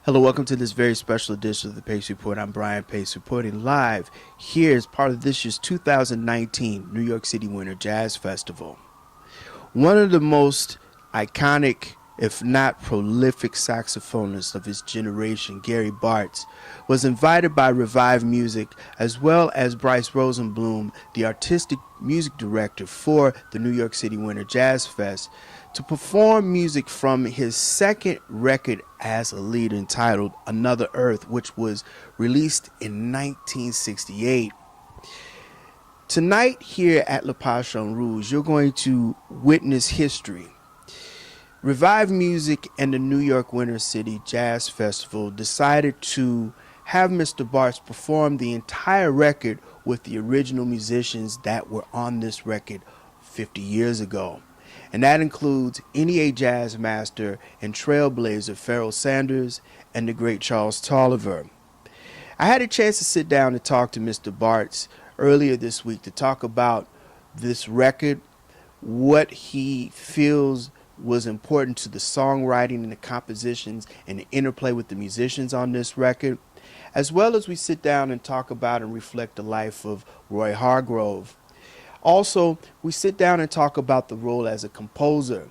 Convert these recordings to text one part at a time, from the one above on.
Hello, welcome to this very special edition of the Pace Report. I'm Brian Pace, reporting live here as part of this year's 2019 New York City Winter Jazz Festival. One of the most iconic, if not prolific saxophonists of his generation, Gary Bartz, was invited by Revive Music as well as Bryce Rosenblum, the artistic music director for the New York City Winter Jazz Fest, to perform music from his second record as a lead entitled Another Earth, which was released in 1968. Tonight here at Le Pachon Rouge, you're going to witness history. Revive Music and the New York Winter City Jazz Festival decided to have Mr. Bartz perform the entire record with the original musicians that were on this record 50 years ago. And that includes a.k.a. jazz master and trailblazer Pharoah Sanders and the great Charles Tolliver. I had a chance to sit down and talk to Mr. Bartz earlier this week to talk about this record, what he feels was important to the songwriting and the compositions and the interplay with the musicians on this record, as well as we sit down and talk about and reflect the life of Roy Hargrove. Also, we sit down and talk about the role as a composer.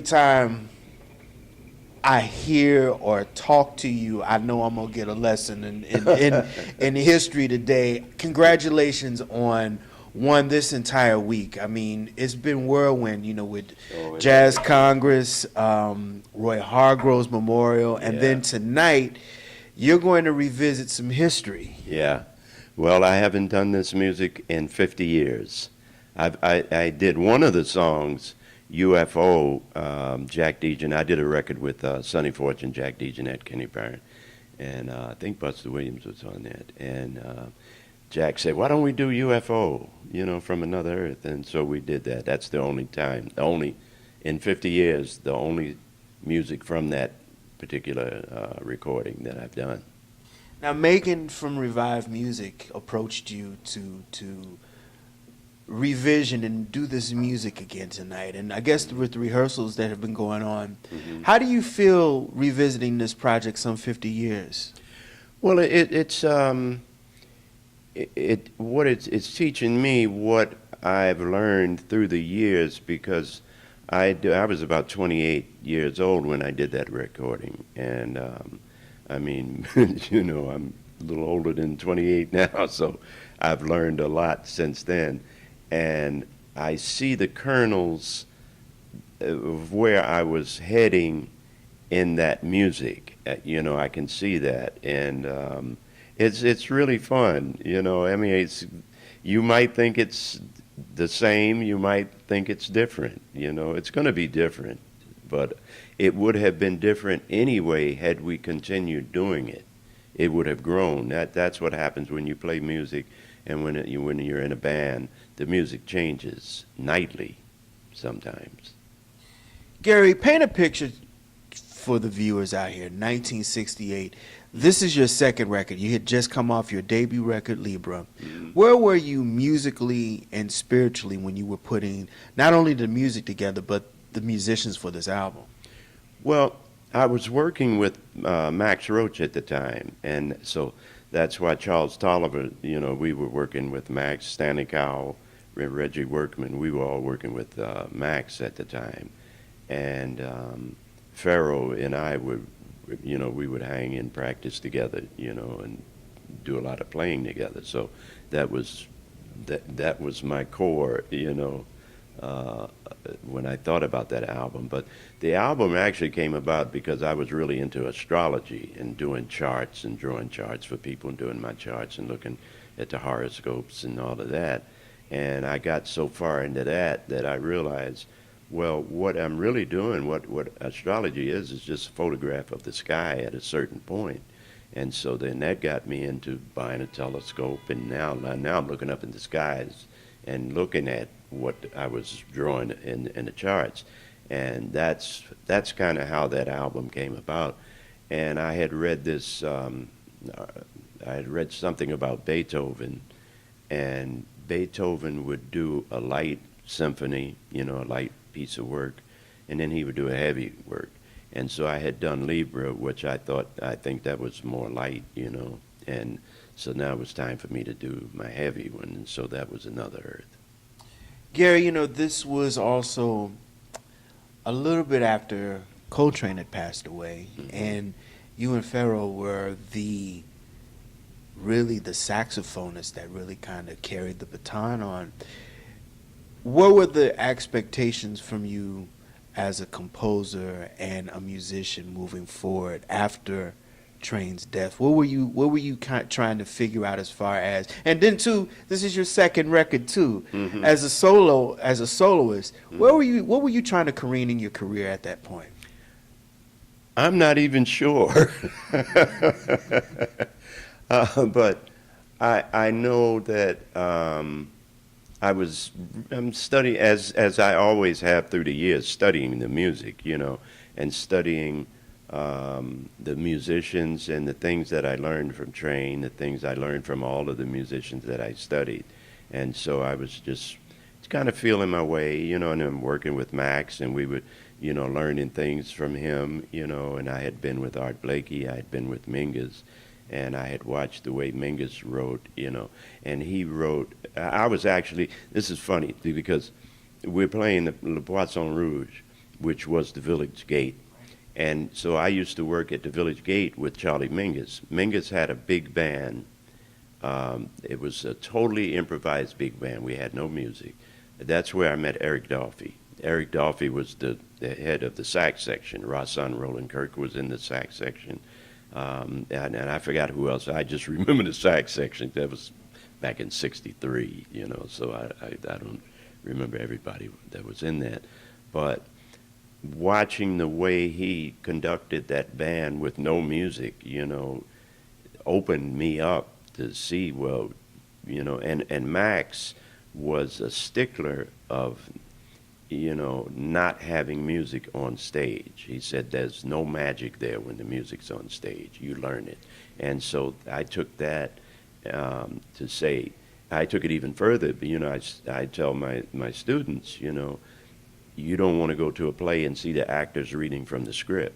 every time I hear or talk to you, I know I'm gonna get a lesson in history today. Congratulations on this entire week. I mean, it's been whirlwind, with Jazz Congress, Roy Hargrove's memorial, and then tonight you're going to revisit some history. Yeah. Well, I haven't done this music in 50 years. I did one of the songs, UFO, Jack Dejan. I did a record with Sonny Fortune, Jack Dejan, at Kenny Barron, and I think Buster Williams was on that. And Jack said, "Why don't we do UFO, from another Earth?" And so we did that. That's the only time, in 50 years, the only music from that particular recording that I've done. Now, Megan from Revive Music approached you to revision and do this music again tonight, and I guess with the rehearsals that have been going on, how do you feel revisiting this project some 50 years? Well, it's teaching me what I've learned through the years, because I was about 28 years old when I did that recording, and I mean, I'm a little older than 28 now, so I've learned a lot since then. And I see the kernels of where I was heading in that music. I can see that, and it's really fun. I mean, you might think it's the same, you might think it's different. It's going to be different, but it would have been different anyway had we continued doing it. It would have grown. That's what happens when you play music, and when you're in a band. The music changes nightly sometimes. Gary, paint a picture for the viewers out here. 1968. This is your second record. You had just come off your debut record, Libra. Where were you musically and spiritually when you were putting not only the music together, but the musicians for this album? Well, I was working with Max Roach at the time, and so that's why Charles Tolliver, we were working with Max, Stanley Cowell, Reggie Workman. We were all working with Max at the time. And Pharoah and I would, we would hang and practice together, and do a lot of playing together. So that was my core, when I thought about that album. But the album actually came about because I was really into astrology and doing charts and drawing charts for people and doing my charts and looking at the horoscopes and all of that. And I got so far into that I realized, well, what I'm really doing, what astrology is just a photograph of the sky at a certain point. And so then that got me into buying a telescope, and now I'm looking up in the skies and looking at what I was drawing in the charts. And that's kind of how that album came about. And I had read this, I had read something about Beethoven, and Beethoven would do a light symphony, a light piece of work, and then he would do a heavy work. And so I had done Libra, which I think that was more light, and so now it was time for me to do my heavy one, and so that was Another Earth. Gary, this was also a little bit after Coltrane had passed away, and you and Pharoah were really the saxophonist that really kind of carried the baton on. What were the expectations from you as a composer and a musician moving forward after Train's death? What were you trying to figure out as far as, and then too, this is your second record too, as a soloist. What were you trying to careen in your career at that point? I'm not even sure. But I know that I'm studying, as I always have through the years, studying the music, and studying the musicians and the things that I learned from Train, the things I learned from all of the musicians that I studied. And so I was just kind of feeling my way, and I'm working with Max, and we would, learning things from him, and I had been with Art Blakey, I had been with Mingus, and I had watched the way Mingus wrote, and he wrote, I was actually, this is funny, because we're playing the Le Poisson Rouge, which was the Village Gate. And so I used to work at the Village Gate with Charlie Mingus. Mingus had a big band. It was a totally improvised big band. We had no music. That's where I met Eric Dolphy. Eric Dolphy was the head of the sax section. Rasan Roland Kirk was in the sax section. And I forgot who else. I just remember the sax section. That was back in '63, you know, so I don't remember everybody that was in that. But watching the way he conducted that band with no music, you know, opened me up to see, well, you know, and Max was a stickler of, you know, not having music on stage. He said there's no magic there when the music's on stage. You learn it. And so I took that to say, I took it even further. You know, I tell my students, you know, you don't want to go to a play and see the actors reading from the script.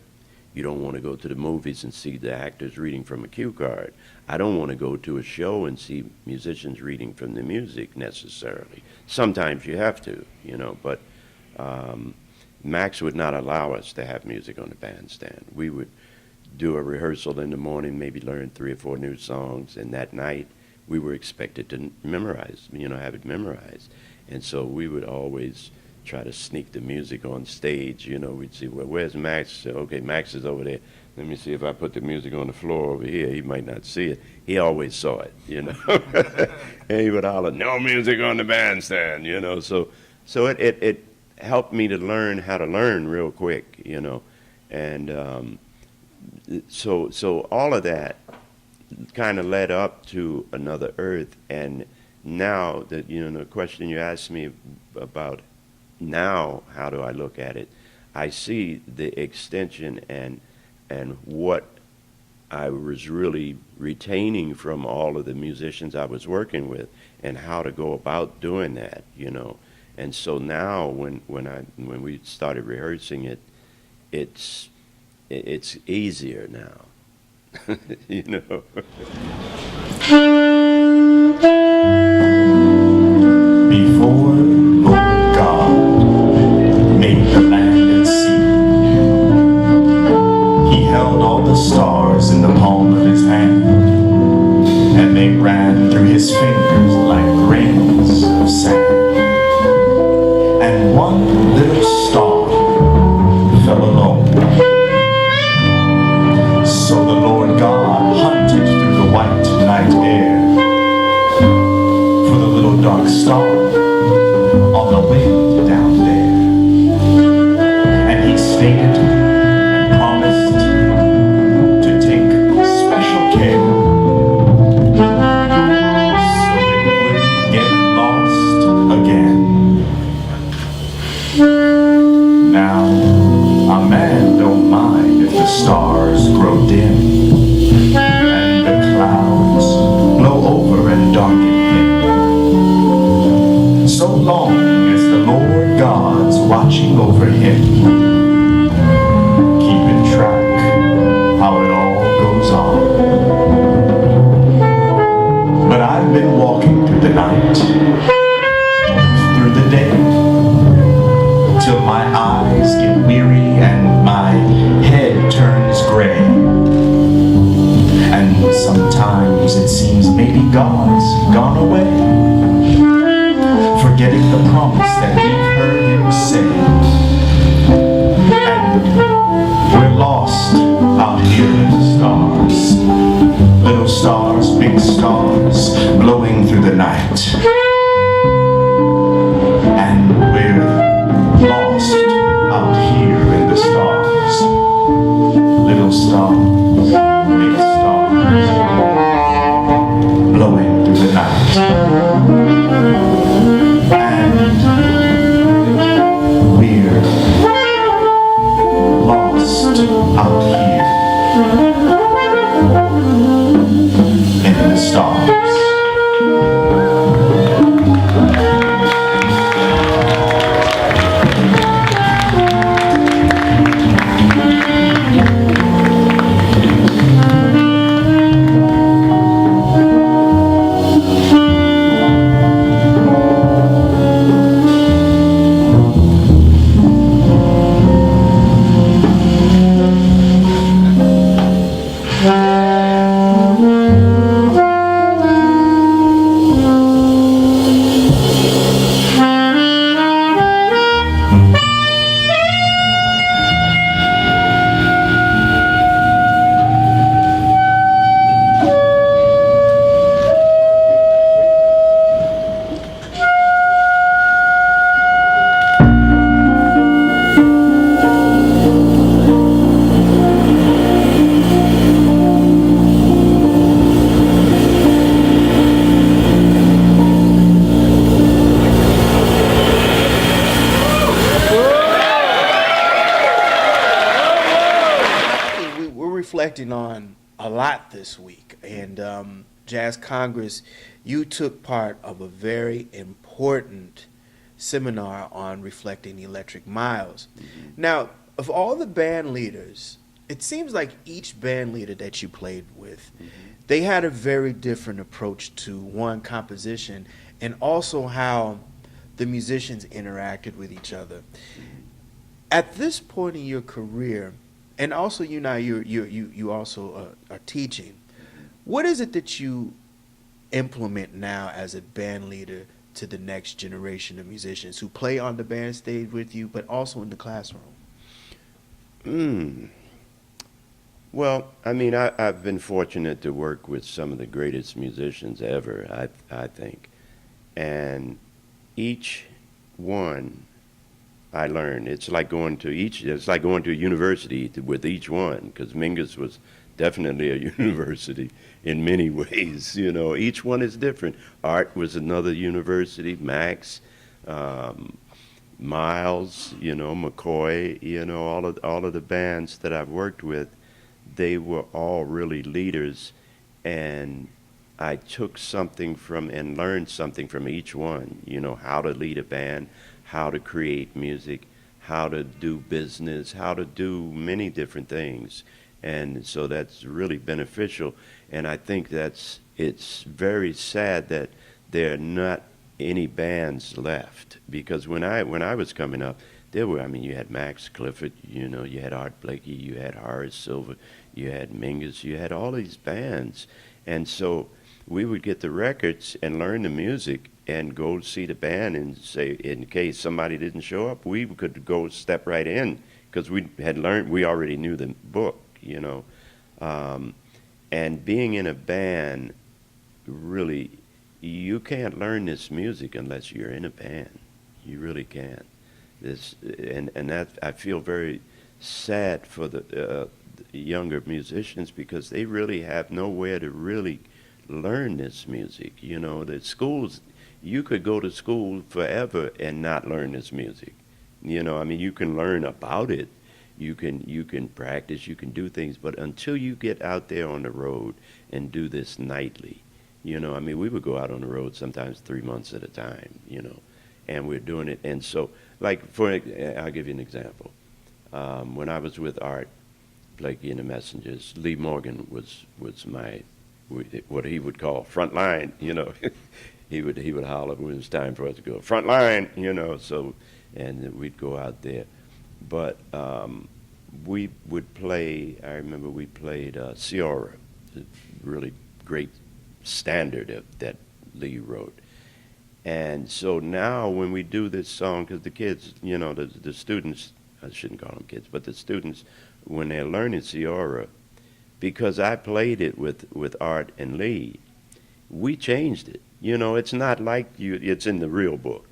You don't want to go to the movies and see the actors reading from a cue card. I don't want to go to a show and see musicians reading from the music necessarily. Sometimes you have to, you know, but Max would not allow us to have music on the bandstand. We would do a rehearsal in the morning, maybe learn 3 or 4 new songs, and that night we were expected to memorize, you know, have it memorized. And so we would always try to sneak the music on stage. You know, we'd see, well, where's Max? Okay, Max is over there. Let me see if I put the music on the floor over here. He might not see it. He always saw it, you know. And he would holler, no music on the bandstand, you know. So it helped me to learn how to learn real quick, you know. And so all of that kind of led up to Another Earth. And now that, you know, the question you asked me about now, how do I look at it? I see the extension and what I was really retaining from all of the musicians I was working with, and how to go about doing that, you know. And so now, when we started rehearsing it, it's easier now, you know. Before Lord God made the land and sea, He held all the stars in the palm of His hand, and they ran through His fingers like grains of sand. And one little star fell alone. So the Lord God hunted through the white night air for the little dark star on the wind down there. And He stated and promised to take special care so it wouldn't get lost again. Now, a man don't mind if the stars grow dim and the clouds blow over and darken him, so long as the Lord God's watching over him, keeping track how it all goes on. But I've been walking through the night, through the day, till my eyes get weary and my head turns gray. And sometimes it seems maybe God's gone away, forgetting the promise that we've heard Him say. And we're lost out here in the stars, little stars, big stars, blowing through the night. And we're lost out here in the stars, little stars, big stars, blowing through the night. And we're lost out here in the stars. reflecting on a lot this week, and Jazz Congress, you took part of a very important seminar on reflecting the electric miles. Now, of all the band leaders, it seems like each band leader that you played with, they had a very different approach to one composition and also how the musicians interacted with each other. At this point in your career, and also you also are teaching, what is it that you implement now as a band leader to the next generation of musicians who play on the band stage with you, but also in the classroom? Well, I mean, I've been fortunate to work with some of the greatest musicians ever, I think. And each one I learned. It's like going to a university with each one, because Mingus was definitely a university in many ways. You know, each one is different. Art was another university. Max, Miles, you know, McCoy, you know, all of the bands that I've worked with, they were all really leaders, and I took something from and learned something from each one. You know, how to lead a band, how to create music, how to do business, how to do many different things. And so that's really beneficial. And I think it's very sad that there are not any bands left, because when I was coming up, there were, I mean, you had Max Clifford, you know, you had Art Blakey, you had Horace Silver, you had Mingus, you had all these bands. And so we would get the records and learn the music and go see the band and say, in case somebody didn't show up, we could go step right in, because we had learned, we already knew the book, you know. And being in a band, really, you can't learn this music unless you're in a band. You really can't. And that, I feel very sad for the younger musicians, because they really have nowhere to really learn this music. You know, the schools, you could go to school forever and not learn this music. You know, I mean, you can learn about it, you can practice, you can do things, but until you get out there on the road and do this nightly, you know, I mean, we would go out on the road sometimes 3 months at a time, you know, and we're doing it. And so, like, I'll give you an example. When I was with Art Blakey and the Messengers, Lee Morgan was my, what he would call front line, you know. he would holler when it was time for us to go front line, you know. So, and we'd go out there. But we would play. I remember we played Ciora, a really great standard that Lee wrote. And so now when we do this song, because the kids, you know, the students, I shouldn't call them kids, but the students, when they're learning Ciora, because I played it with Art and Lee, we changed it. You know, it's not like it's in the real book,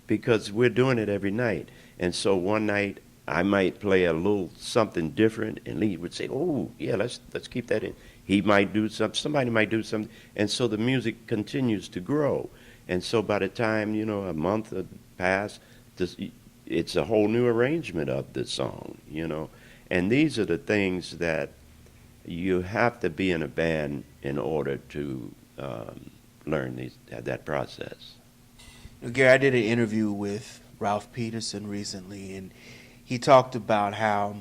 because we're doing it every night. And so one night I might play a little something different, and Lee would say, "Oh, yeah, let's keep that in." He might do something, somebody might do something, and so the music continues to grow. And so by the time, you know, a month had passed, it's a whole new arrangement of the song, you know. And these are the things that you have to be in a band in order to learn that process. Gary, I did an interview with Ralph Peterson recently, and he talked about how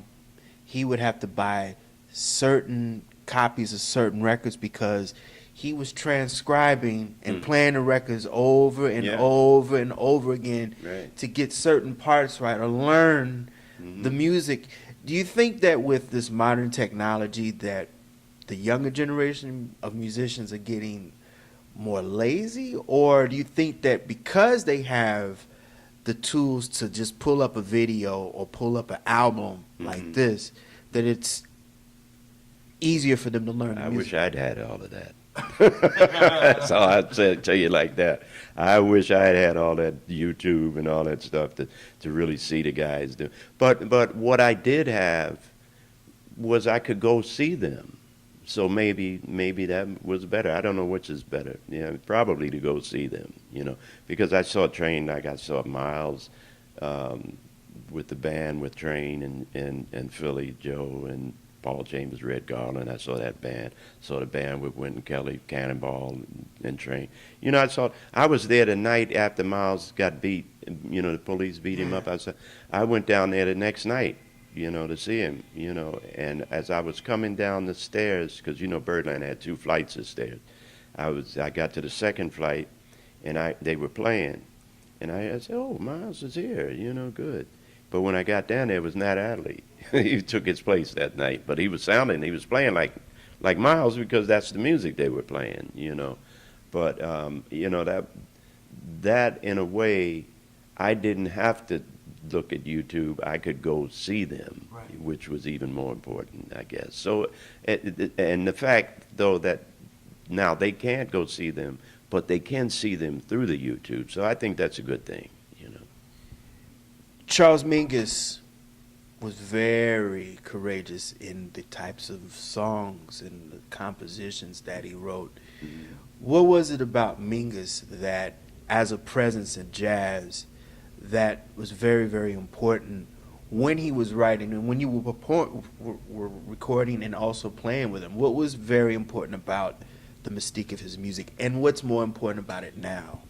he would have to buy certain copies of certain records because he was transcribing and playing the records over and over and over again to get certain parts right or learn the music. Do you think that with this modern technology that the younger generation of musicians are getting more lazy, or do you think that because they have the tools to just pull up a video or pull up an album like this, that it's easier for them to learn the music? I wish I'd had all of that. That's all I'd tell you like that. I wish I had all that YouTube and all that stuff to really see the guys do. But what I did have was I could go see them. So maybe that was better. I don't know which is better. Yeah, probably to go see them, you know, because I saw Train, like I saw Miles with the band with Train and Philly Joe and Paul James, Red Garland. I saw that band. Saw the band with Wynton Kelly, Cannonball, and Train. You know, I was there the night after Miles got beat. You know, the police beat him up. I went down there the next night, you know, to see him. You know, and as I was coming down the stairs, because you know Birdland had 2 flights of stairs, I got to the second flight, and they were playing, and I said, "Oh, Miles is here," you know, good. But when I got down there, it was Nat Adderley. He took his place that night, but he was playing like Miles because that's the music they were playing, you know. But you know, that in a way, I didn't have to look at YouTube. I could go see them, right, which was even more important, I guess. So, and the fact though that now they can't go see them, but they can see them through the YouTube. So I think that's a good thing, you know. Charles Mingus was very courageous in the types of songs and the compositions that he wrote. Mm-hmm. What was it about Mingus that, as a presence in jazz, that was very, very important when he was writing and when you were recording and also playing with him? What was very important about the mystique of his music, and what's more important about it now?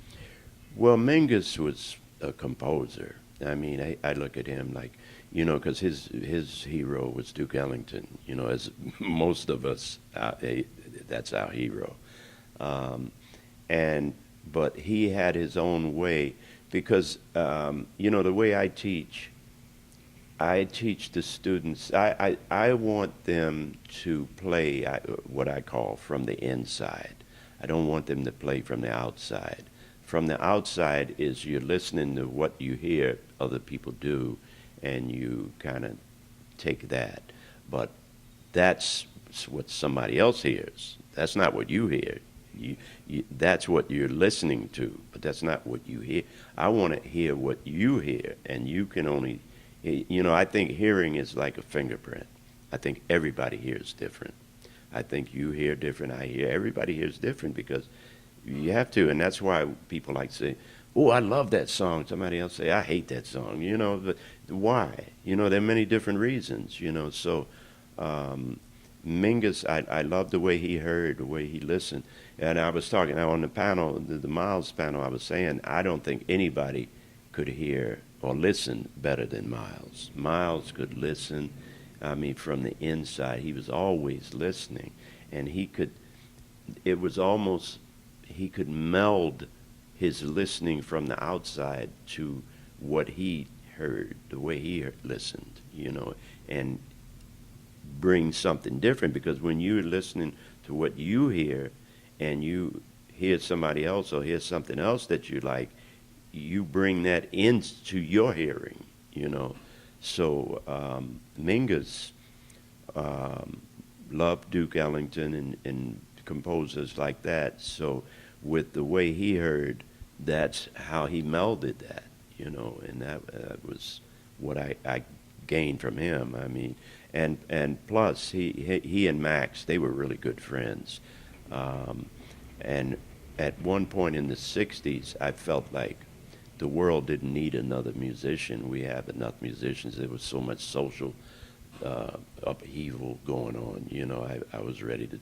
Well, Mingus was a composer. I mean, I look at him like, you know, because his hero was Duke Ellington. You know, as most of us, that's our hero. But he had his own way because, you know, the way I teach the students, I want them to play what I call from the inside. I don't want them to play from the outside. From the outside is you're listening to what you hear other people do, and you kind of take that. But that's what somebody else hears. That's not what you hear. That's what you're listening to, but that's not what you hear. I want to hear what you hear, and you can only, you know, I think hearing is like a fingerprint. I think everybody hears different. I think you hear different, I hear, everybody hears different because you have to, and that's why people like to say, "Oh, I love that song." Somebody else say, "I hate that song." You know, but why? You know, there are many different reasons, you know. So Mingus, I love the way he heard, the way he listened. And I was talking on the panel, the Miles panel, I was saying, I don't think anybody could hear or listen better than Miles. Miles could listen, I mean, from the inside. He was always listening. And he could meld his listening from the outside to what he heard, the way he listened, you know, and bring something different. Because when you're listening to what you hear and you hear somebody else or hear something else that you like, you bring that into your hearing, you know. So Mingus loved Duke Ellington and composers like that. So with the way he heard, that's how he melded that, you know, and that was what I gained from him. I mean, and plus he and Max, they were really good friends. And at one point in the 60s, I felt like the world didn't need another musician. We have enough musicians. There was so much social upheaval going on. You know, I was ready to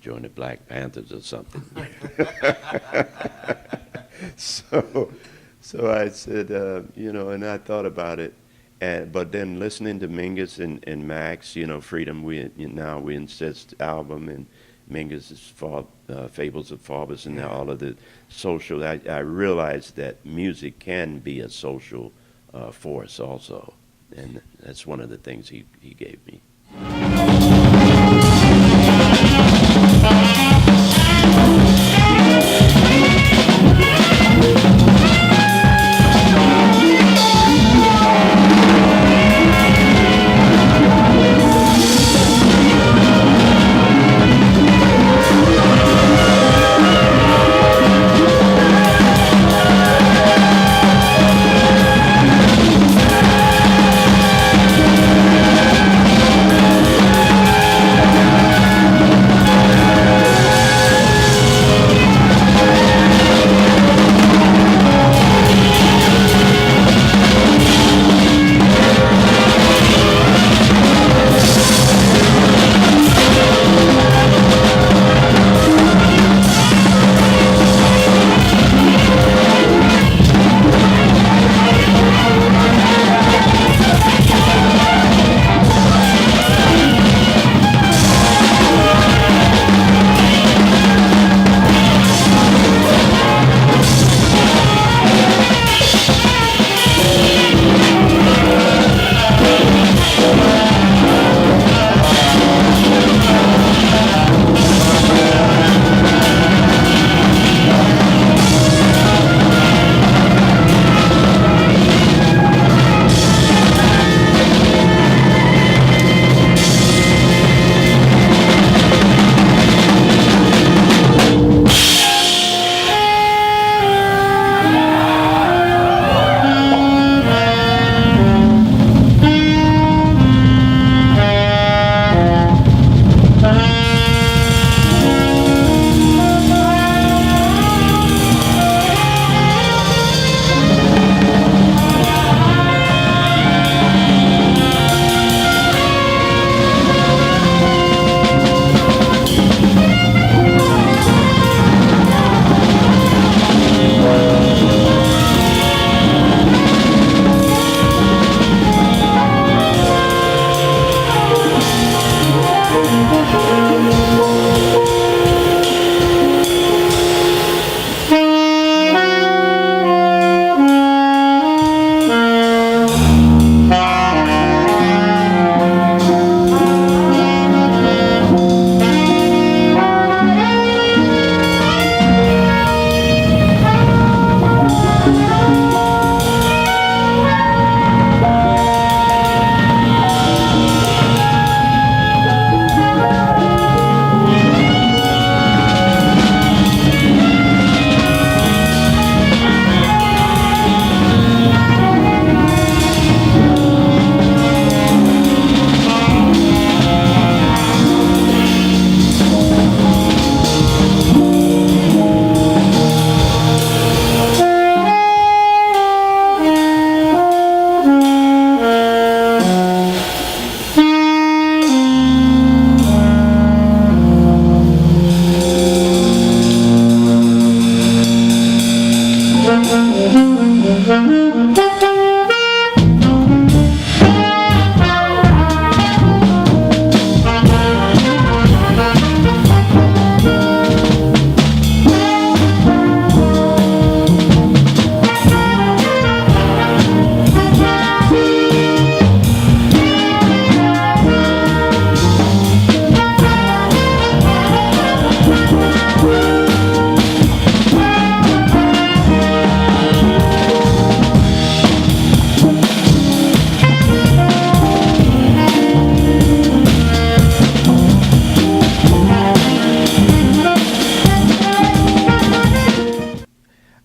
join the Black Panthers or something. So I said, you know, and I thought about it. But then listening to Mingus and Max, you know, Freedom, Now We Insist album, and Mingus's Fables of Faubus, and all of the social, I realized that music can be a social force also. And that's one of the things he gave me.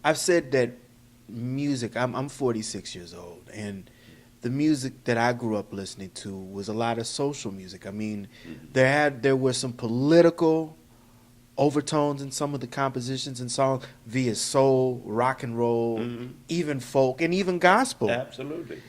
I've said that music. I'm 46 years old, and the music that I grew up listening to was a lot of social music. I mean, there were some political overtones in some of the compositions and songs via soul, rock and roll, even folk, and even gospel. Absolutely.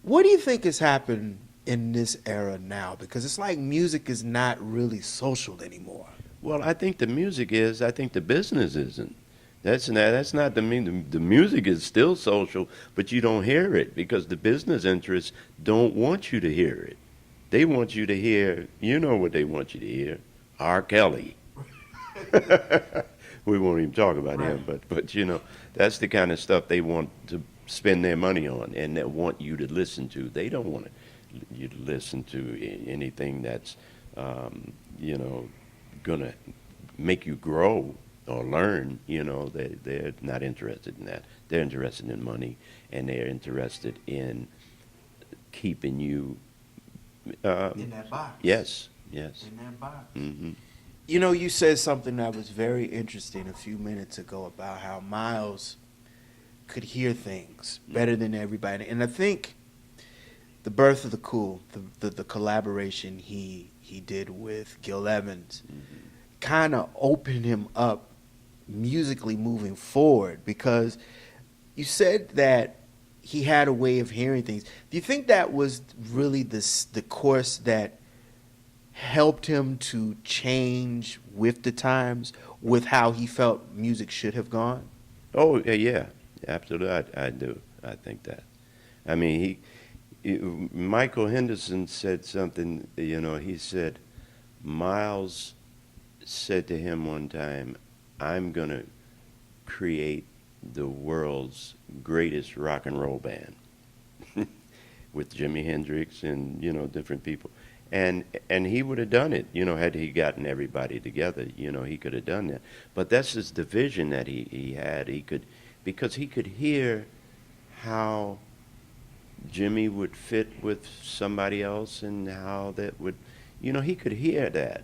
What do you think has happened in this era now? Because it's like music is not really social anymore. Well, I think the music is. I think the business isn't. That's not the mean. The music is still social, but you don't hear it because the business interests don't want you to hear it. They want you to hear. You know what they want you to hear? R. Kelly. We won't even talk about him, but you know that's the kind of stuff they want to spend their money on, and they want you to listen to. They don't want you to listen to anything that's you know gonna make you grow or learn. You know, they're not interested in that. They're interested in money, and they're interested in keeping you In that box. Yes. In that box. Mm-hmm. You know, you said something that was very interesting a few minutes ago about how Miles could hear things better than everybody. And I think the Birth of the Cool, the collaboration he did with Gil Evans, kind of opened him up musically moving forward, because you said that he had a way of hearing things. Do you think that was really the course that helped him to change with the times, with how he felt music should have gone? Oh, yeah, absolutely. I do. I think that. I mean, Michael Henderson said something, you know, he said, Miles said to him one time, I'm going to create the world's greatest rock and roll band with Jimi Hendrix and, you know, different people. And he would have done it, you know, had he gotten everybody together, you know, he could have done that. But that's just the vision that he had. He could, because he could hear how Jimmy would fit with somebody else and how that would, you know, he could hear that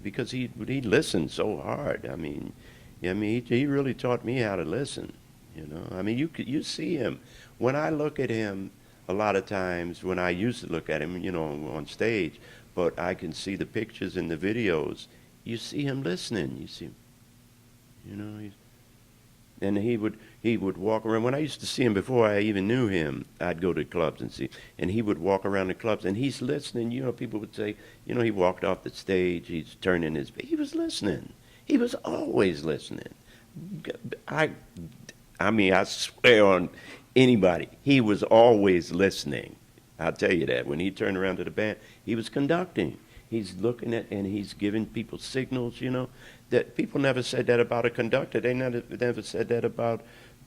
because he listened so hard. I mean, he really taught me how to listen, you know. I mean, you see him. When I look at him, a lot of times when I used to look at him, you know, on stage, but I can see the pictures and the videos, you see him listening. You see him, you know, and he would walk around. When I used to see him before I even knew him, I'd go to clubs and see, and he would walk around the clubs and he's listening. You know, people would say, you know, he walked off the stage, he's turning his, he was listening. He was always listening. I mean, I swear on anybody, he was always listening. I'll tell you that. When he turned around to the band, he was conducting. He's looking at and he's giving people signals, you know. That people never said that about a conductor. They never said that about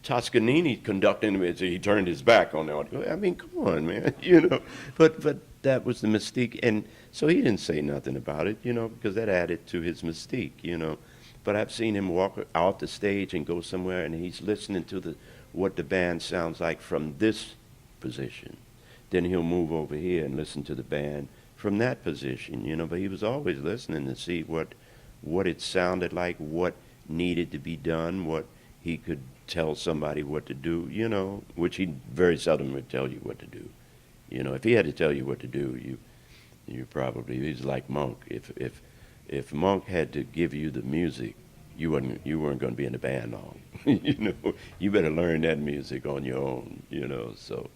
Toscanini conducting as he turned his back on the audience. I mean, come on, man, you know. But that was the mystique, and so he didn't say nothing about it, you know, because that added to his mystique, you know. But I've seen him walk out the stage and go somewhere, and he's listening to what the band sounds like from this position. Then he'll move over here and listen to the band from that position, you know. But he was always listening to see what it sounded like, what needed to be done, what he could tell somebody what to do, you know, which he very seldom would tell you what to do. You know, if he had to tell you what to do, you probably, he's like Monk. If Monk had to give you the music, you weren't going to be in the band long. You know, you better learn that music on your own, you know. So,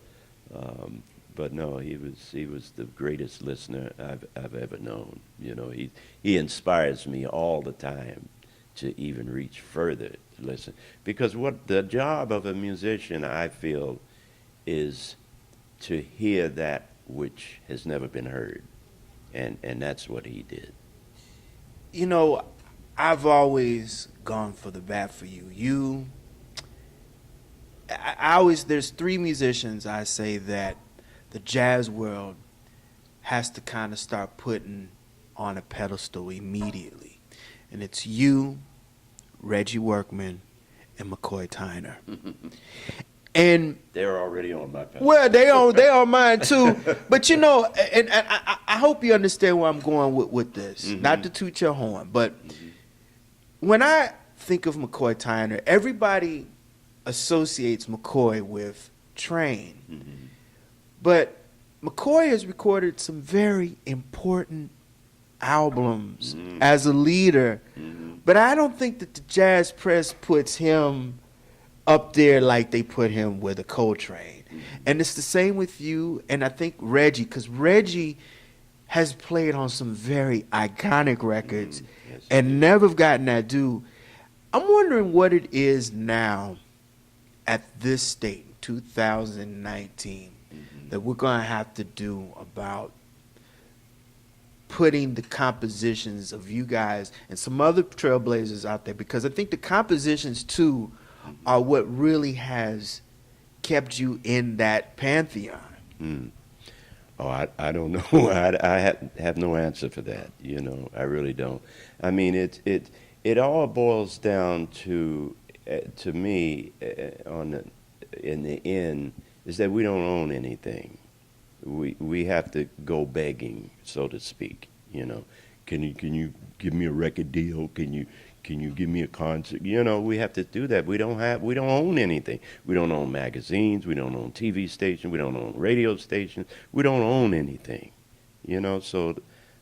but no, he was the greatest listener I've ever known. You know, he inspires me all the time to even reach further to listen. Because what the job of a musician, I feel, is to hear that which has never been heard. And that's what he did. You know, I've always gone for the bat for you. I always, there's three musicians I say that the jazz world has to kind of start putting on a pedestal immediately. And it's you, Reggie Workman, and McCoy Tyner. And they're already on my pedestal. well, they on mine too. But you know, and I hope you understand where I'm going with this. Not to toot your horn, but when I think of McCoy Tyner, everybody associates McCoy with Train. Mm-hmm. But McCoy has recorded some very important albums as a leader. But I don't think that the jazz press puts him up there like they put him with a Coltrane. And it's the same with you and I think Reggie, because Reggie has played on some very iconic records Yes. and never gotten that due. I'm wondering what it is now at this state, 2019, that we're going to have to do about putting the compositions of you guys and some other trailblazers out there, because I think the compositions too are what really has kept you in that pantheon. Oh, I don't know. I have no answer for that. You know, I really don't. I mean, it all boils down to me, in the end, is that we don't own anything. We have to go begging, so to speak. You know, can you give me a record deal? Can you give me a concert? You know, we have to do that. We don't own anything. We don't own magazines. We don't own TV stations. We don't own radio stations. We don't own anything. You know, so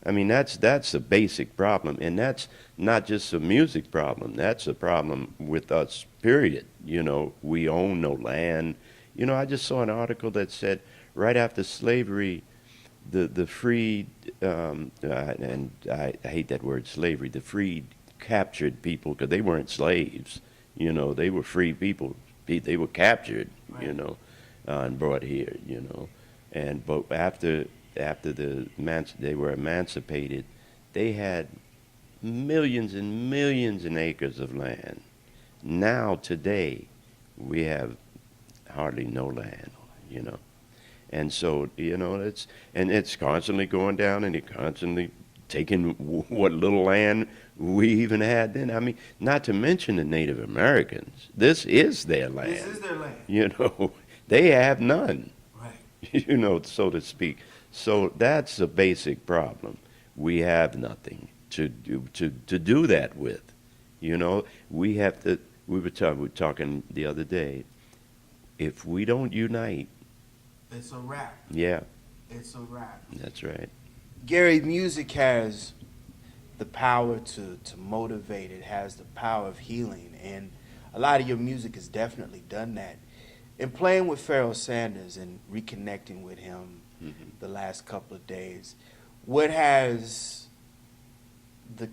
I mean that's a basic problem, and that's not just a music problem. That's a problem with us. Period. You know, we own no land. You know, I just saw an article that said right after slavery, the freed, and I hate that word slavery, the freed captured people, because they weren't slaves. You know, they were free people. They were captured, right. You know, and brought here, you know. But after they were emancipated, they had millions and millions of acres of land. Now, today, we have hardly no land, you know. And so, you know, it's constantly going down, and it constantly taking what little land we even had then. I mean, not to mention the Native Americans. This is their land. This is their land. You know, they have none. Right. You know, so to speak. So that's a basic problem. We have nothing to do that with. You know, we have to. We were talking the other day. If we don't unite, it's a wrap. Yeah. It's a wrap. That's right. Gary, music has the power to motivate. It has the power of healing. And a lot of your music has definitely done that. In playing with Pharoah Sanders and reconnecting with him the last couple of days, what has the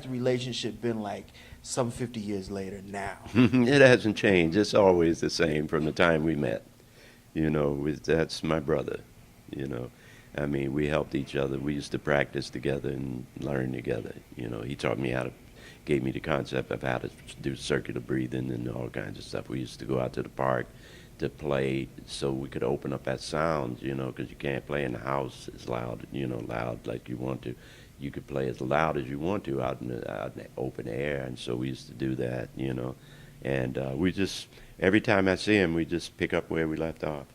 relationship been like some 50 years later now? It hasn't changed. It's always the same from the time we met. You know, that's my brother, you know. I mean, we helped each other. We used to practice together and learn together. You know, he taught me gave me the concept of how to do circular breathing and all kinds of stuff. We used to go out to the park to play so we could open up that sound, you know, because you can't play in the house as loud, you know, loud like you want to. You could play as loud as you want to out in the open air, and so we used to do that, you know. And we just, every time I see him, we just pick up where we left off.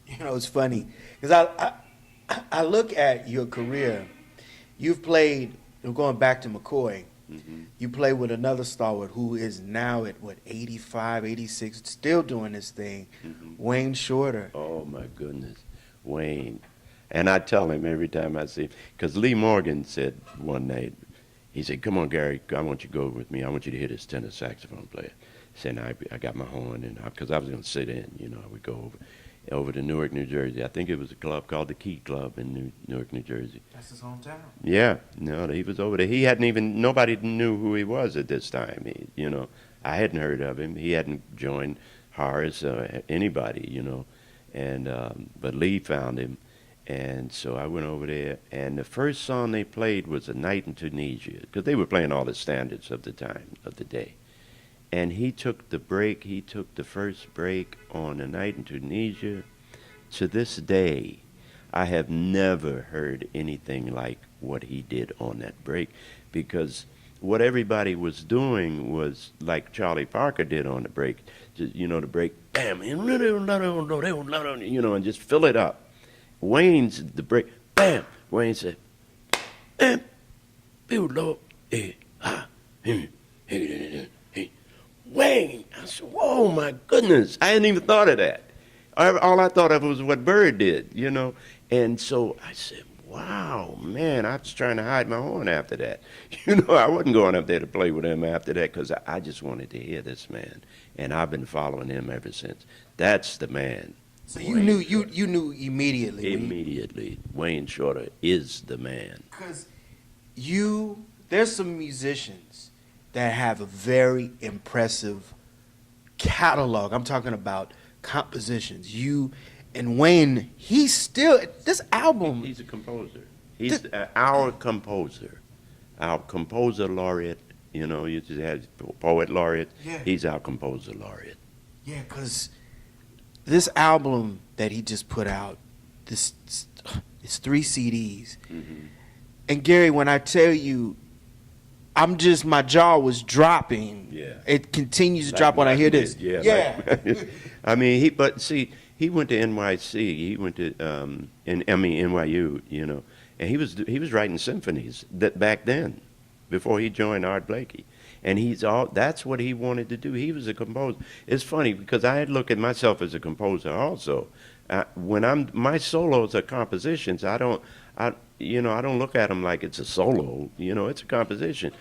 You know, it's funny, because I look at your career. You've played, going back to McCoy, you play with another stalwart who is now at, 85, 86, still doing this thing, Wayne Shorter. Oh, my goodness, Wayne. And I tell him every time I see him, because Lee Morgan said one night, he said, "Come on, Gary, I want you to go with me. I want you to hear this tenor saxophone player." Saying I got my horn, and because I was going to sit in, you know, we go over to Newark, New Jersey. I think it was a club called the Key Club in Newark, New Jersey. That's his hometown. Yeah, no, he was over there. He hadn't even, nobody knew who he was at this time. You know, I hadn't heard of him. He hadn't joined Horace or anybody, you know, and but Lee found him, and so I went over there. And the first song they played was "A Night in Tunisia," because they were playing all the standards of the time of the day. And he took the first break on "A Night in Tunisia." To this day, I have never heard anything like what he did on that break, because what everybody was doing was like Charlie Parker did on the break, you know, the break, bam, you know, and just fill it up. Wayne's the break, bam, Wayne said, bam, oh my goodness, I hadn't even thought of that. All I thought of was what Bird did, you know. And so I said, wow, man, I was trying to hide my horn after that. You know, I wasn't going up there to play with him after that because I just wanted to hear this man. And I've been following him ever since. That's the man. So you knew you knew immediately. Immediately, Wayne Shorter is the man. Because there's some musicians that have a very impressive catalog. I'm talking about compositions. You and Wayne, he's still this album. He's a composer. He's our composer, our composer laureate. You know, you just had poet laureate. Yeah. He's our composer laureate. Yeah, because this album that he just put out, it's 3 CDs. Mm-hmm. And Gary, when I tell you, my jaw was dropping. Yeah. It continues to drop when I hear this. Yeah. I mean, he went to NYC. He went to NYU. You know, and he was writing symphonies back then, before he joined Art Blakey. And that's what he wanted to do. He was a composer. It's funny because I had looked at myself as a composer also. When my solos are compositions, I don't look at them like it's a solo. You know, it's a composition.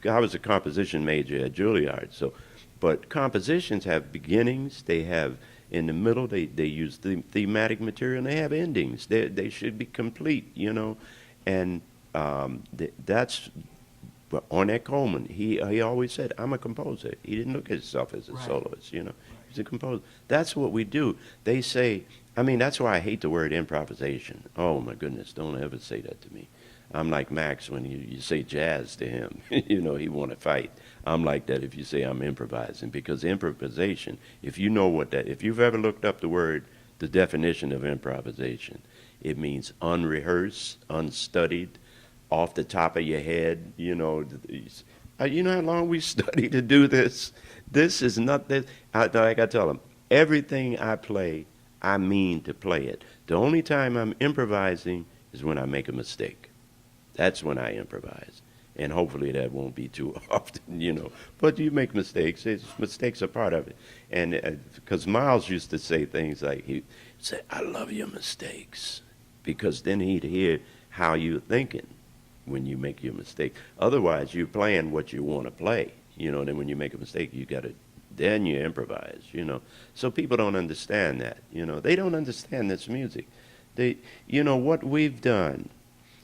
I was a composition major at Juilliard, but compositions have beginnings. They have in the middle. They use thematic material, and they have endings. They should be complete. You know, and that's. But Ornette Coleman, he always said, I'm a composer. He didn't look at himself as a soloist, you know. He's a composer. That's what we do. They say, I mean, that's why I hate the word improvisation. Oh, my goodness, don't ever say that to me. I'm like Max when you say jazz to him. You know, he want to fight. I'm like that if you say I'm improvising, because improvisation, if you've ever looked up the definition of improvisation, it means unrehearsed, unstudied, off the top of your head, you know. You know how long we studied to do this? This is not this. Like I tell them, everything I play, I mean to play it. The only time I'm improvising is when I make a mistake. That's when I improvise. And hopefully that won't be too often, you know. But you make mistakes. Mistakes are part of it. And because Miles used to say things like, he'd say, I love your mistakes. Because then he'd hear how you're thinking when you make your mistake. Otherwise, you're playing what you want to play, you know. Then when you make a mistake, then you improvise, you know. So people don't understand that, you know. They don't understand this music. You know, what we've done,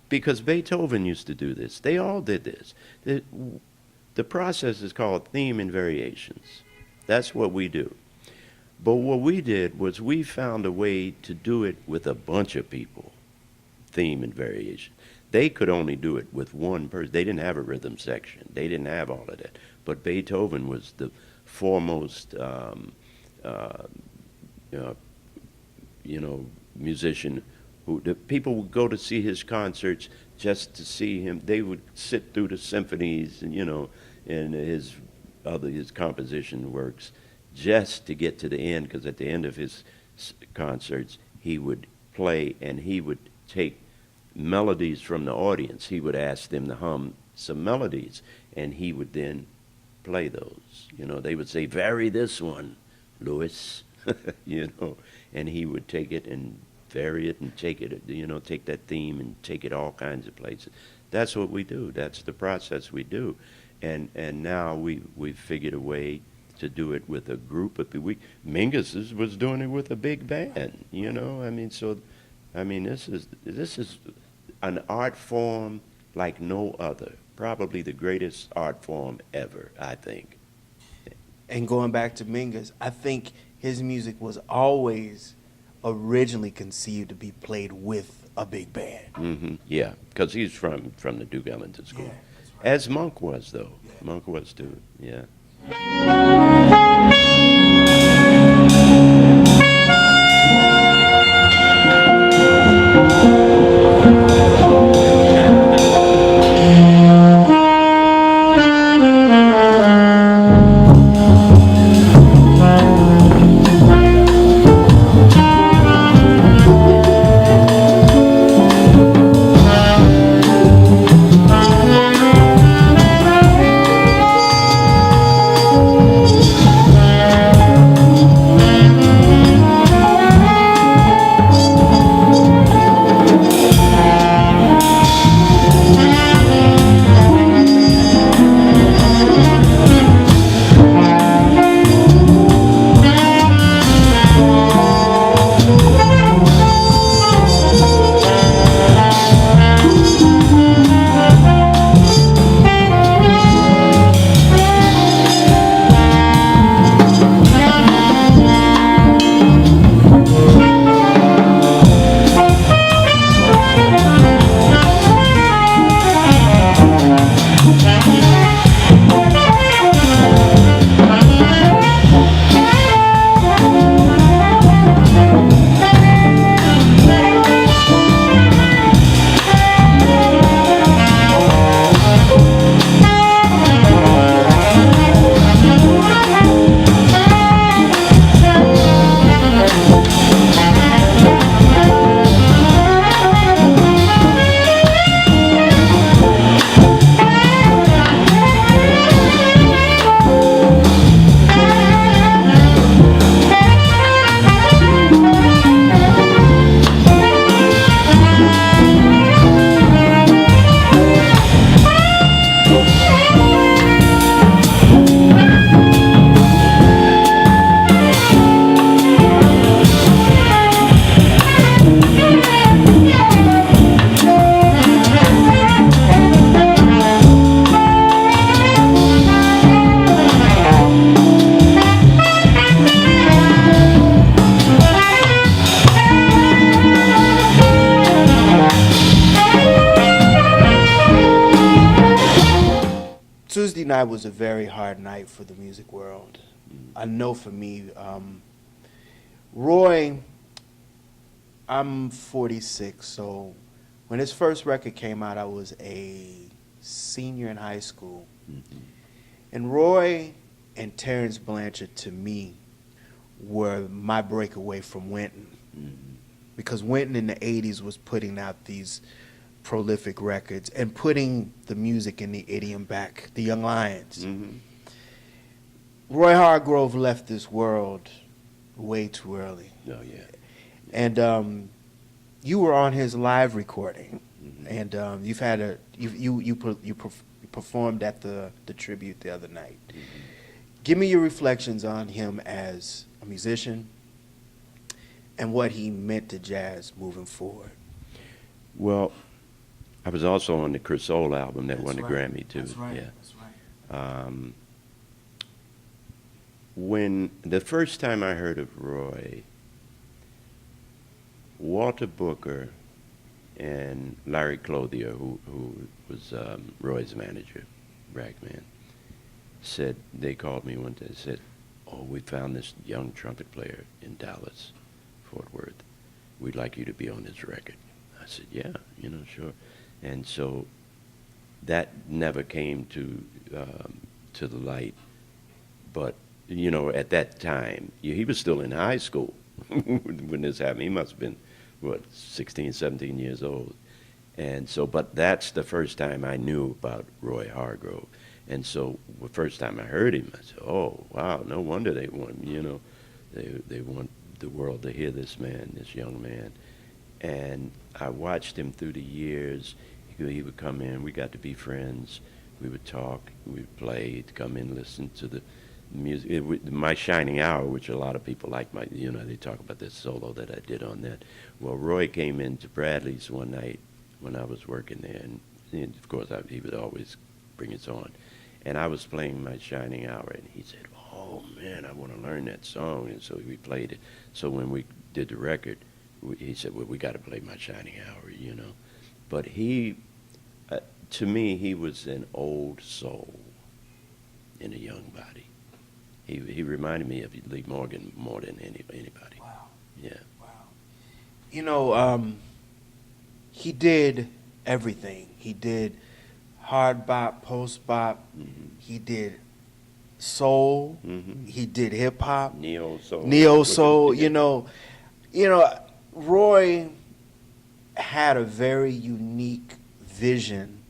because Beethoven used to do this. They all did this. The process is called theme and variations. That's what we do. But what we did was we found a way to do it with a bunch of people, theme and variation. They could only do it with one person. They didn't have a rhythm section. They didn't have all of that. But Beethoven was the foremost, musician. The people would go to see his concerts just to see him. They would sit through the symphonies and, you know, and his composition works just to get to the end. Because at the end of his concerts, he would play and he would take melodies from the audience. He would ask them to hum some melodies, and he would then play those. You know, they would say, vary this one, Louis, you know, and he would take it and vary it and take it, you know, take that theme and take it all kinds of places. That's what we do. That's the process we do. And now we've figured a way to do it with a group of people. Mingus was doing it with a big band, you know. This is an art form like no other. Probably the greatest art form ever, I think. And going back to Mingus, I think his music was always originally conceived to be played with a big band. Mm-hmm. Yeah, because he's from the Duke Ellington School. Yeah, that's right. As Monk was, though. Yeah. Monk was, too, yeah. Tuesday night was a very hard night for the music world. I know for me, Roy, I'm 46, so when his first record came out, I was a senior in high school. Mm-hmm. And Roy and Terrence Blanchard, to me, were my breakaway from Wynton. Mm-hmm. Because Wynton in the 80s was putting out these prolific records and putting the music and the idiom back, the Young Lions. Mm-hmm. Roy Hargrove left this world way too early. Oh, yeah. And you were on his live recording, Mm-hmm. and you've had you performed at the tribute the other night. Mm-hmm. Give me your reflections on him as a musician and what he meant to jazz moving forward. Well, I was also on the Chris Soul album that won the That's right. Grammy, too. That's right. Yeah. That's right. When the first time I heard of Roy, Walter Booker and Larry Clothier, who was Roy's manager, Ragman, said, they called me one day and said, "Oh, we found this young trumpet player in Dallas, Fort Worth. We'd like you to be on this record." I said, "Yeah, sure." And so that never came to the light, but at that time, he was still in high school when this happened. He must have been, 16, 17 years old. And so, but that's the first time I knew about Roy Hargrove. And so the first time I heard him, I said, "Oh, wow, no wonder they want, they want the world to hear this man, this young man." And I watched him through the years. He would come in, we got to be friends. We would talk, we would play, he'd come in, listen to the music. My Shining Hour, which a lot of people like, they talk about this solo that I did on that. Well, Roy came into Bradley's one night when I was working there, and of course he would always bring us on. And I was playing My Shining Hour, and he said, "Oh man, I want to learn that song." And so we played it. So when we did the record, he said, "Well, we got to play My Shining Hour," But he, to me, he was an old soul in a young body. He reminded me of Lee Morgan more than anybody. Wow. Yeah. Wow. He did everything. He did hard bop, post bop. Mm-hmm. He did soul. Mm-hmm. He did hip hop. Neo soul. Neo soul. Roy had a very unique vision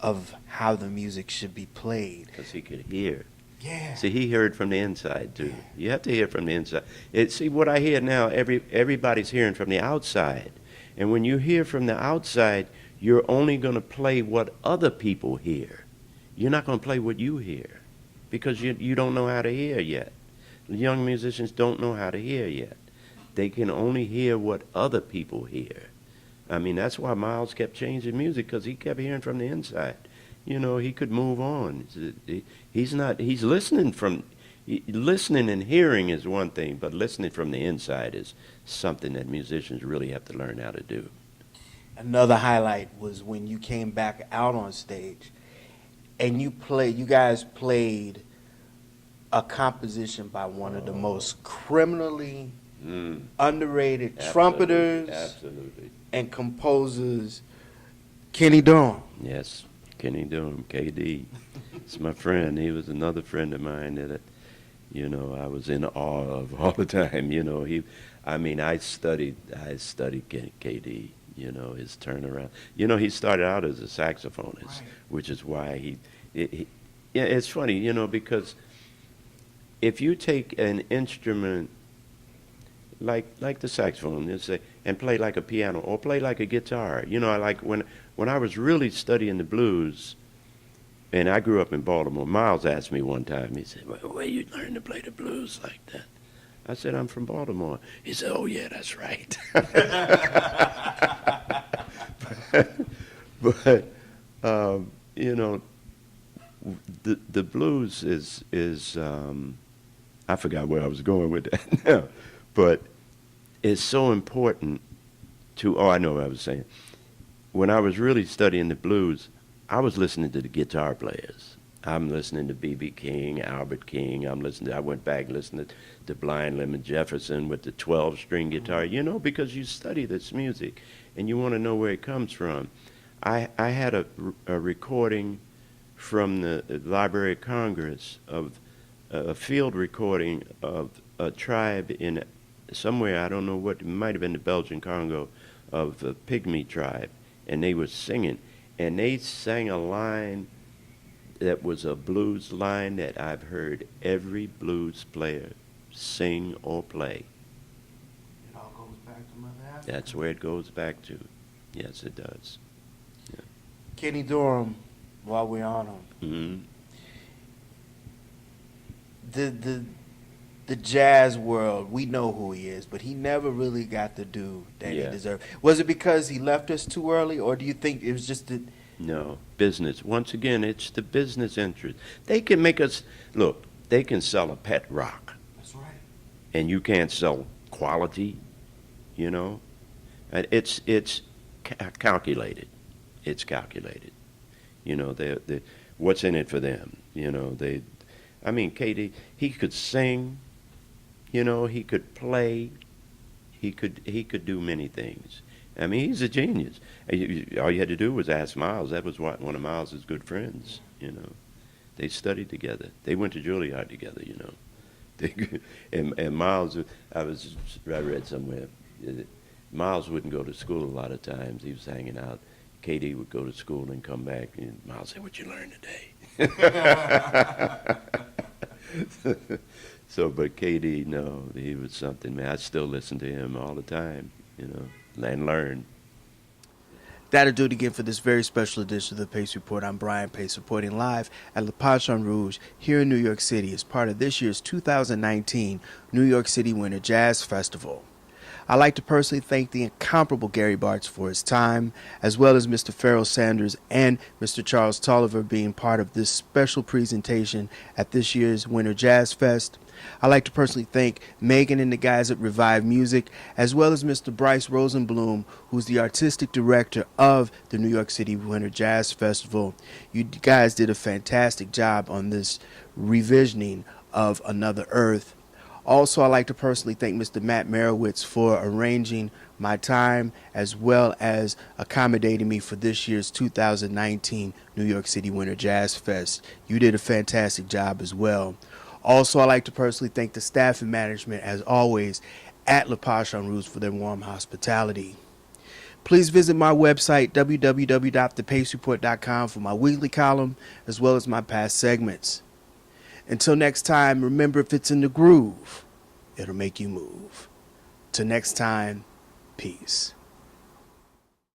of how the music should be played. Because he could hear. Yeah. See, he heard from the inside too. You have to hear from the inside. See, what I hear now, everybody's hearing from the outside. And when you hear from the outside, you're only going to play what other people hear. You're not going to play what you hear because you don't know how to hear yet. Young musicians don't know how to hear yet. They can only hear what other people hear. I mean, that's why Miles kept changing music, because he kept hearing from the inside. He could move on. He's listening listening and hearing is one thing, but listening from the inside is something that musicians really have to learn how to do. Another highlight was when you came back out on stage and you guys played a composition by one of the most criminally underrated trumpeters Absolutely. and composers, Kenny Dorham. Yes, Kenny Dorham, KD. It's my friend. He was another friend of mine that, I was in awe of all the time. I studied KD. His turnaround. He started out as a saxophonist, Right. which is why it's funny, because if you take an instrument like the saxophone, let's say, and play like a piano or play like a guitar. Like when I was really studying the blues, and I grew up in Baltimore, Miles asked me one time, he said, "Where you learn to play the blues like that?" I said, "I'm from Baltimore." He said, "Oh yeah, that's right." but the blues is I forgot where I was going with that now, but it's so important to. Oh, I know what I was saying. When I was really studying the blues, I was listening to the guitar players. I'm listening to B.B. King, Albert King. I went back listening to Blind Lemon Jefferson with the 12-string guitar, because you study this music and you want to know where it comes from. I had a recording from the Library of Congress of a field recording of a tribe in somewhere, I don't know what, it might have been the Belgian Congo, of the Pygmy tribe, and they were singing, and they sang a line that was a blues line that I've heard every blues player sing or play. It all goes back to Mother Africa. That's where it goes back to. Yes, it does. Yeah. Kenny Dorham, while we're on him. Mm-hmm. The jazz world, we know who he is, but he never really got the due that he Yeah. deserved. Was it because he left us too early, or do you think it was just that? No, business. Once again, it's the business interest. They can make us, look, they can sell a pet rock, That's right. and you can't sell quality, And it's calculated. It's calculated. They what's in it for them? Katie, he could sing, he could play, he could do many things. He's a genius. All you had to do was ask Miles. That was one of Miles's good friends. They studied together. They went to Juilliard together. And Miles, I read somewhere, Miles wouldn't go to school a lot of times. He was hanging out. Katie would go to school and come back, and Miles said, "What you learn today?" But Katie, no, he was something, man. I still listen to him all the time, and learn. That'll do it again for this very special edition of the Pace Report. I'm Brian Pace, reporting live at Le Pachon Rouge here in New York City as part of this year's 2019 New York City Winter Jazz Festival. I'd like to personally thank the incomparable Gary Bartz for his time, as well as Mr. Pharoah Sanders and Mr. Charles Tolliver being part of this special presentation at this year's Winter Jazz Fest. I'd like to personally thank Megan and the guys at Revive Music, as well as Mr. Bryce Rosenblum, who's the artistic director of the New York City Winter Jazz Festival. You guys did a fantastic job on this revisioning of Another Earth. Also, I'd like to personally thank Mr. Matt Merowitz for arranging my time as well as accommodating me for this year's 2019 New York City Winter Jazz Fest. You did a fantastic job as well. Also, I'd like to personally thank the staff and management, as always, at Le Pachon Rouge for their warm hospitality. Please visit my website, www.thepacereport.com, for my weekly column, as well as my past segments. Until next time, remember, if it's in the groove, it'll make you move. Till next time, peace.